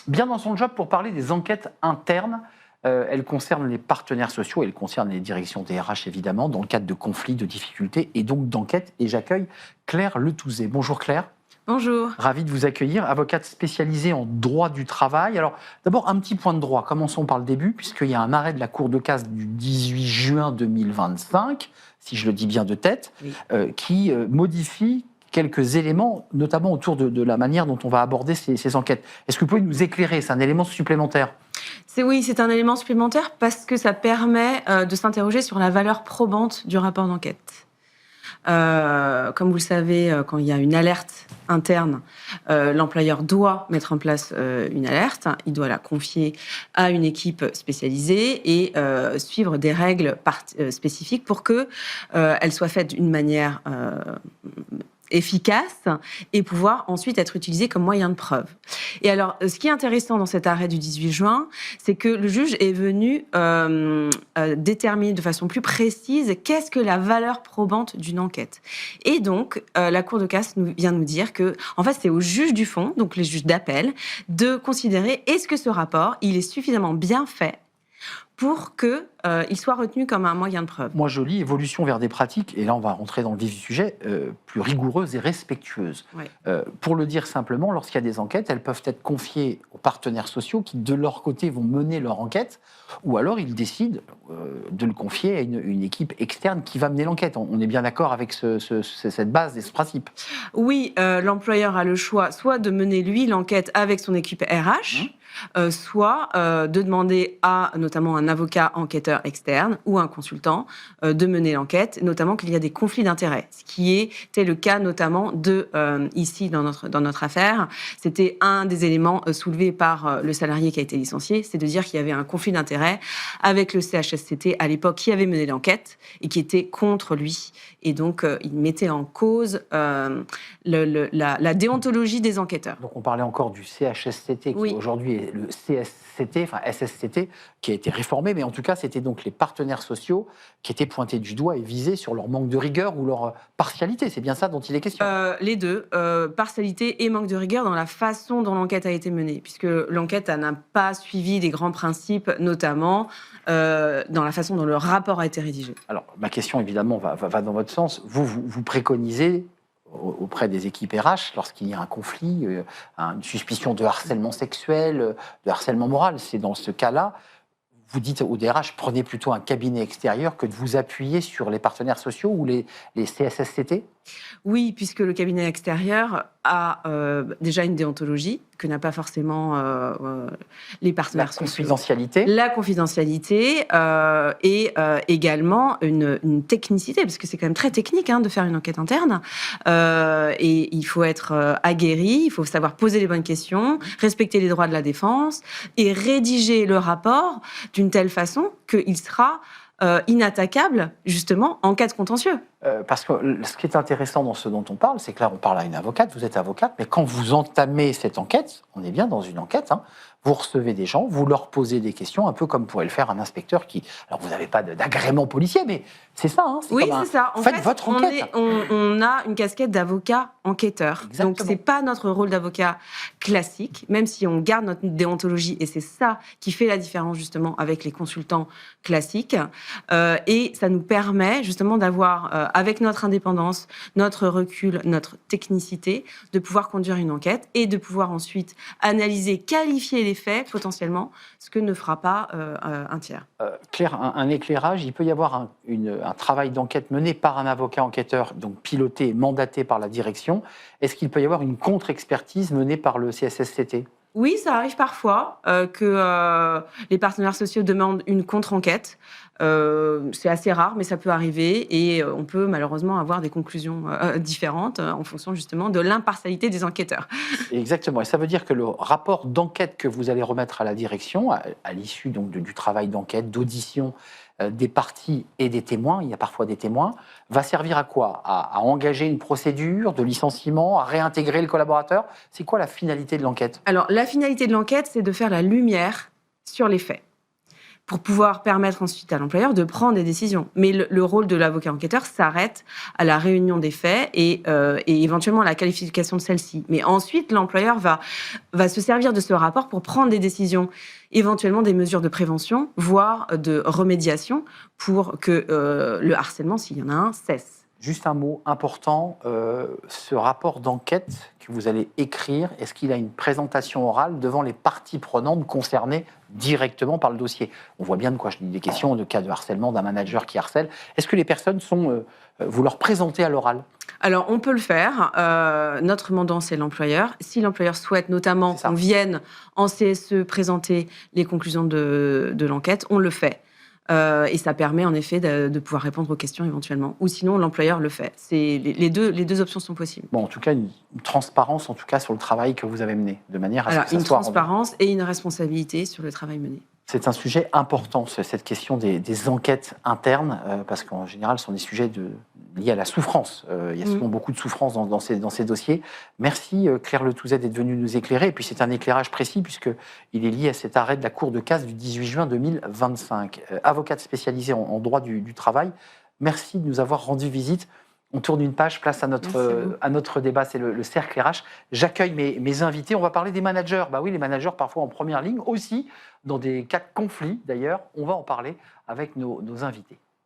bien dans son job pour parler des enquêtes internes. Elles concernent les partenaires sociaux, elles concernent les directions des RH évidemment, dans le cadre de conflits, de difficultés et donc d'enquêtes. Et j'accueille Claire Letouzet. Bonjour Claire. Bonjour. Ravi de vous accueillir, avocate spécialisée en droit du travail. Alors d'abord un petit point de droit, commençons par le début, puisqu'il y a un arrêt de la Cour de casse du 18 juin 2025, si je le dis bien de tête, Oui. Qui modifie quelques éléments, notamment autour de la manière dont on va aborder ces enquêtes. Est-ce que vous pouvez nous éclairer? C'est un élément supplémentaire. C'est un élément supplémentaire parce que ça permet de s'interroger sur la valeur probante du rapport d'enquête. Comme vous le savez, quand il y a une alerte interne, l'employeur doit mettre en place une alerte. Il doit la confier à une équipe spécialisée et suivre des règles spécifiques pour que elle soit faite d'une manière efficace et pouvoir ensuite être utilisée comme moyen de preuve. Et alors, ce qui est intéressant dans cet arrêt du 18 juin, c'est que le juge est venu déterminer de façon plus précise qu'est-ce que la valeur probante d'une enquête. Et donc, la Cour de casse vient nous dire que, en fait, c'est au juge du fond, donc les juges d'appel, de considérer est-ce que ce rapport, il est suffisamment bien fait pour qu'il soit retenu comme un moyen de preuve. Moi, je lis évolution vers des pratiques, et là, on va rentrer dans le vif du sujet, plus rigoureuses et respectueuses. Oui. Pour le dire simplement, lorsqu'il y a des enquêtes, elles peuvent être confiées aux partenaires sociaux qui, de leur côté, vont mener leur enquête, ou alors ils décident de le confier à une équipe externe qui va mener l'enquête. On est bien d'accord avec cette base et ce principe? Oui, l'employeur a le choix soit de mener, lui, l'enquête avec son équipe RH, soit de demander à notamment un avocat enquêteur externe ou un consultant de mener l'enquête, notamment qu'il y a des conflits d'intérêts, ce qui était le cas notamment ici dans notre affaire. C'était un des éléments soulevés par le salarié qui a été licencié, c'est de dire qu'il y avait un conflit d'intérêts avec le CHSCT à l'époque qui avait mené l'enquête et qui était contre lui. Et donc, il mettait en cause la déontologie des enquêteurs. Donc, on parlait encore du CHSCT, qui Oui. aujourd'hui est le CSCT, enfin SSCT, qui a été réformé, mais en tout cas, c'était donc les partenaires sociaux qui étaient pointés du doigt et visés sur leur manque de rigueur ou leur partialité. C'est bien ça dont il est question. Les deux, partialité et manque de rigueur dans la façon dont l'enquête a été menée, puisque l'enquête n'a pas suivi les grands principes, notamment dans la façon dont le rapport a été rédigé. Alors, ma question, évidemment, va dans votre sens. Vous préconisez auprès des équipes RH, lorsqu'il y a un conflit, une suspicion de harcèlement sexuel, de harcèlement moral, c'est dans ce cas-là, vous dites au DRH, prenez plutôt un cabinet extérieur que de vous appuyer sur les partenaires sociaux ou les CSSCT? Oui, puisque le cabinet extérieur a déjà une déontologie que n'a pas forcément les partenaires sociaux. La confidentialité et également une technicité, parce que c'est quand même très technique de faire une enquête interne. Et il faut être aguerri, il faut savoir poser les bonnes questions, respecter les droits de la défense et rédiger le rapport d'une telle façon qu'il sera inattaquable, justement, en cas de contentieux. Parce que ce qui est intéressant dans ce dont on parle, c'est que là, on parle à une avocate, vous êtes avocate, mais quand vous entamez cette enquête, on est bien dans une enquête, vous recevez des gens, vous leur posez des questions, un peu comme pourrait le faire un inspecteur qui... Alors, vous n'avez pas d'agrément policier, mais c'est ça. Oui, c'est ça. En fait, votre enquête. On a une casquette d'avocat enquêteur. Exactement. Donc, ce n'est pas notre rôle d'avocat classique, même si on garde notre déontologie, et c'est ça qui fait la différence, justement, avec les consultants classiques. Et ça nous permet, justement, d'avoir, avec notre indépendance, notre recul, notre technicité, de pouvoir conduire une enquête et de pouvoir ensuite analyser, qualifier les faits, potentiellement, ce que ne fera pas un tiers. Claire, un éclairage, il peut y avoir un travail d'enquête mené par un avocat enquêteur, donc piloté et mandaté par la direction. Est-ce qu'il peut y avoir une contre-expertise menée par le CSSCT ? Oui, ça arrive parfois que les partenaires sociaux demandent une contre-enquête. C'est assez rare, mais ça peut arriver et on peut malheureusement avoir des conclusions différentes en fonction justement de l'impartialité des enquêteurs. Exactement, et ça veut dire que le rapport d'enquête que vous allez remettre à la direction, à l'issue donc du travail d'enquête, d'audition des parties et des témoins, il y a parfois des témoins, va servir à quoi ? À engager une procédure de licenciement, à réintégrer le collaborateur ? C'est quoi la finalité de l'enquête ? Alors, la finalité de l'enquête, c'est de faire la lumière sur les faits. pour pouvoir permettre ensuite à l'employeur de prendre des décisions. Mais le rôle de l'avocat enquêteur s'arrête à la réunion des faits et éventuellement à la qualification de celle-ci. Mais ensuite, l'employeur va se servir de ce rapport pour prendre des décisions, éventuellement des mesures de prévention, voire de remédiation, pour que le harcèlement, s'il y en a un, cesse. Juste un mot important, ce rapport d'enquête que vous allez écrire, est-ce qu'il a une présentation orale devant les parties prenantes concernées directement par le dossier? On voit bien de quoi je dis, des questions de cas de harcèlement, d'un manager qui harcèle. Est-ce que les personnes vous leur présentez à l'oral? Alors, on peut le faire. Notre mandant, c'est l'employeur. Si l'employeur souhaite notamment qu'on vienne en CSE présenter les conclusions de l'enquête, on le fait. Et ça permet en effet de pouvoir répondre aux questions éventuellement. Ou sinon, l'employeur le fait. Les deux options sont possibles. Bon, en tout cas, une transparence en tout cas sur le travail que vous avez mené, de manière à ce que ça soit... Une transparence et une responsabilité sur le travail mené. C'est un sujet important, cette question des enquêtes internes, parce qu'en général, ce sont des sujets liés à la souffrance. Il y a souvent beaucoup de souffrance dans ces dossiers. Merci Claire Letouzet d'être venue nous éclairer. Et puis c'est un éclairage précis, puisqu'il est lié à cet arrêt de la Cour de casse du 18 juin 2025. Avocate spécialisée en droit du travail, merci de nous avoir rendu visite. On tourne une page, place à notre débat, c'est le cercle RH. J'accueille mes invités. On va parler des managers. Bah oui, les managers parfois en première ligne, aussi dans des cas de conflit d'ailleurs. On va en parler avec nos invités.